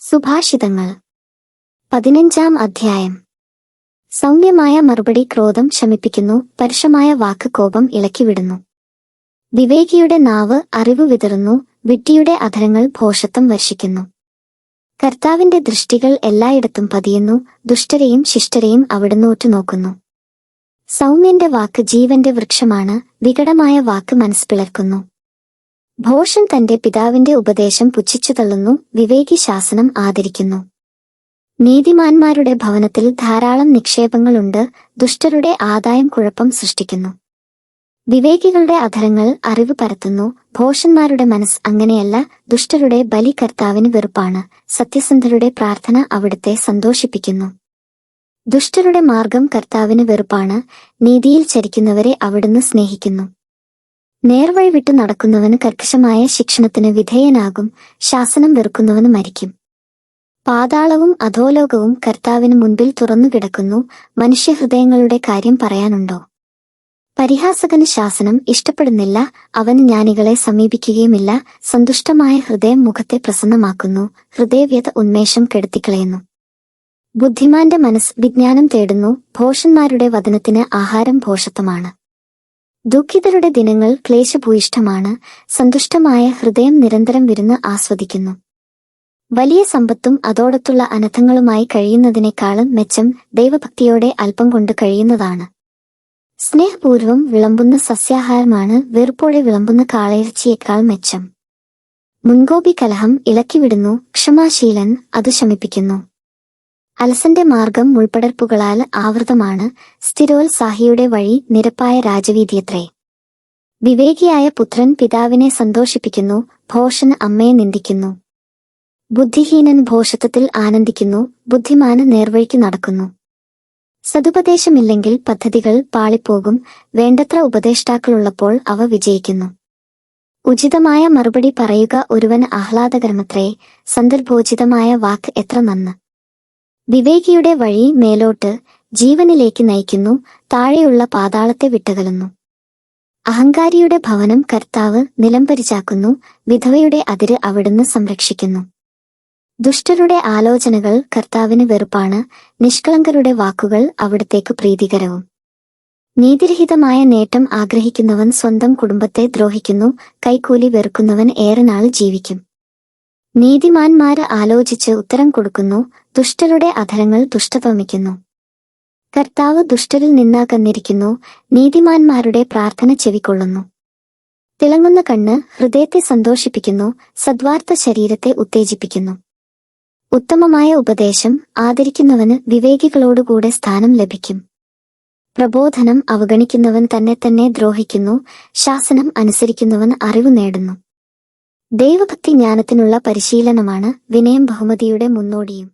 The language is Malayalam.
സുഭാഷിതങ്ങൾ 15-ാം അധ്യായം. സൗമ്യമായ മറുപടി ക്രോധം ശമിപ്പിക്കുന്നു, പരുഷമായ വാക്ക് കോപം ഇളക്കിവിടുന്നു. വിവേകിയുടെ നാവ് അറിവ് വിതറുന്നു, വിഡ്ഢിയുടെ അധരങ്ങൾ ഭോഷത്വം വർഷിക്കുന്നു. കർത്താവിന്റെ ദൃഷ്ടികൾ എല്ലായിടത്തും പതിയുന്നു, ദുഷ്ടരെയും ശിഷ്ടരെയും അവിടുന്ന് ഉറ്റുനോക്കുന്നു. സൗമ്യന്റെ വാക്ക് ജീവന്റെ വൃക്ഷമാണ്, വികടമായ വാക്ക് മനസ്സ് പിളർക്കുന്നു. ഭോഷൻ തന്റെ പിതാവിന്റെ ഉപദേശം പുച്ഛിച്ചു തള്ളുന്നു, വിവേകി ശാസനം ആദരിക്കുന്നു. നീതിമാന്മാരുടെ ഭവനത്തിൽ ധാരാളം നിക്ഷേപങ്ങളുണ്ട്, ദുഷ്ടരുടെ ആദായം കുഴപ്പം സൃഷ്ടിക്കുന്നു. വിവേകികളുടെ അധരങ്ങൾ അറിവ് പരത്തുന്നു, ഭോഷന്മാരുടെ മനസ്സ് അങ്ങനെയല്ല. ദുഷ്ടരുടെ ബലി കർത്താവിന് വെറുപ്പാണ്, സത്യസന്ധരുടെ പ്രാർത്ഥന അവിടുത്തെ സന്തോഷിപ്പിക്കുന്നു. ദുഷ്ടരുടെ മാർഗം കർത്താവിന് വെറുപ്പാണ്, നീതിയിൽ ചരിക്കുന്നവരെ അവിടുന്ന് സ്നേഹിക്കുന്നു. നേർവഴി വിട്ടു നടക്കുന്നവന് കർക്കശമായ ശിക്ഷണത്തിന് വിധേയനാകും, ശാസനം വെറുക്കുന്നവന് മരിക്കും. പാതാളവും അധോലോകവും കർത്താവിന് മുൻപിൽ തുറന്നു കിടക്കുന്നു, മനുഷ്യഹൃദയങ്ങളുടെ കാര്യം പറയാനുണ്ടോ? പരിഹാസകന് ശാസനം ഇഷ്ടപ്പെടുന്നില്ല, അവന് ജ്ഞാനികളെ സമീപിക്കുകയുമില്ല. സന്തുഷ്ടമായ ഹൃദയം മുഖത്തെ പ്രസന്നമാക്കുന്നു, ഹൃദയവ്യത ഉന്മേഷം കെടുത്തിക്കളയുന്നു. ബുദ്ധിമാന്റെ മനസ്സ് വിജ്ഞാനം തേടുന്നു, ഭോഷന്മാരുടെ വദനത്തിന് ആഹാരം ഭോഷത്വമാണ്. ദുഃഖിതരുടെ ദിനങ്ങൾ ക്ലേശഭൂയിഷ്ഠമാണ്, സന്തുഷ്ടമായ ഹൃദയം നിരന്തരം വിരുന്ന് ആസ്വദിക്കുന്നു. വലിയ സമ്പത്തും അതോടൊത്തുള്ള അനർത്ഥങ്ങളുമായി കഴിയുന്നതിനേക്കാളും മെച്ചം ദൈവഭക്തിയോടെ അല്പം കൊണ്ട് കഴിയുന്നതാണ്. സ്നേഹപൂർവം വിളമ്പുന്ന സസ്യാഹാരമാണ് വെറുപ്പോടെ വിളമ്പുന്ന കാളയിറച്ചിയേക്കാൾ മെച്ചം. മുൻകോപി കലഹം ഇളക്കിവിടുന്നു, ക്ഷമാശീലൻ അത് ശമിപ്പിക്കുന്നു. അലസന്റെ മാർഗം മുൾപടർപ്പുകളാൽ ആവൃതമാണ്, സ്ഥിരോത്സാഹിയുടെ വഴി നിരപ്പായ രാജവീതിയത്രേ. വിവേകിയായ പുത്രൻ പിതാവിനെ സന്തോഷിപ്പിക്കുന്നു, ഭോഷന് അമ്മയെ നിന്ദിക്കുന്നു. ബുദ്ധിഹീനൻ ഭോഷത്വത്തിൽ ആനന്ദിക്കുന്നു, ബുദ്ധിമാന് നേർവഴിക്ക് നടക്കുന്നു. സതുപദേശമില്ലെങ്കിൽ പദ്ധതികൾ പാളിപ്പോകും, വേണ്ടത്ര ഉപദേഷ്ടാക്കളുള്ളപ്പോൾ അവ വിജയിക്കുന്നു. ഉചിതമായ മറുപടി പറയുക ഒരുവന് ആഹ്ലാദകരമത്രേ, സന്ദർഭോചിതമായ വാക്ക് എത്ര നന്ന്. വിവേകിയുടെ വഴി മേലോട്ട് ജീവനിലേക്ക് നയിക്കുന്നു, താഴെയുള്ള പാതാളത്തെ വിട്ടകലുന്നു. അഹങ്കാരിയുടെ ഭവനം കർത്താവ് നിലംപരിചാക്കുന്നു, വിധവയുടെ അതിര് അവിടുന്ന് സംരക്ഷിക്കുന്നു. ദുഷ്ടരുടെ ആലോചനകൾ കർത്താവിന് വെറുപ്പാണ്, നിഷ്കളങ്കരുടെ വാക്കുകൾ അവിടത്തേക്ക് പ്രീതികരവും. നീതിരഹിതമായ നേട്ടം ആഗ്രഹിക്കുന്നവൻ സ്വന്തം കുടുംബത്തെ ദ്രോഹിക്കുന്നു, കൈക്കൂലി വെറുക്കുന്നവൻ ഏറെ നാൾ ജീവിക്കും. നീതിമാന്മാര് ആലോചിച്ച് ഉത്തരം കൊടുക്കുന്നു, ദുഷ്ടരുടെ അധരങ്ങൾ ദുഷ്ടത്വമിക്കുന്നു. കർത്താവ് ദുഷ്ടരിൽ നിന്നകന്നിരിക്കുന്നു, നീതിമാന്മാരുടെ പ്രാർത്ഥന ചെവിക്കൊള്ളുന്നു. തിളങ്ങുന്ന കണ്ണ് ഹൃദയത്തെ സന്തോഷിപ്പിക്കുന്നു, സദ്വാർത്ത ശരീരത്തെ ഉത്തേജിപ്പിക്കുന്നു. ഉത്തമമായ ഉപദേശം ആദരിക്കുന്നവന് വിവേകികളോടുകൂടെ സ്ഥാനം ലഭിക്കും. പ്രബോധനം അവഗണിക്കുന്നവൻ തന്നെ ദ്രോഹിക്കുന്നു, ശാസനം അനുസരിക്കുന്നവൻ അറിവ് നേടുന്നു. ദൈവഭക്തി ജ്ഞാനത്തിനുള്ള പരിശീലനമാണ്, വിനയം ബഹുമതിയുടെ മുന്നോടിയും.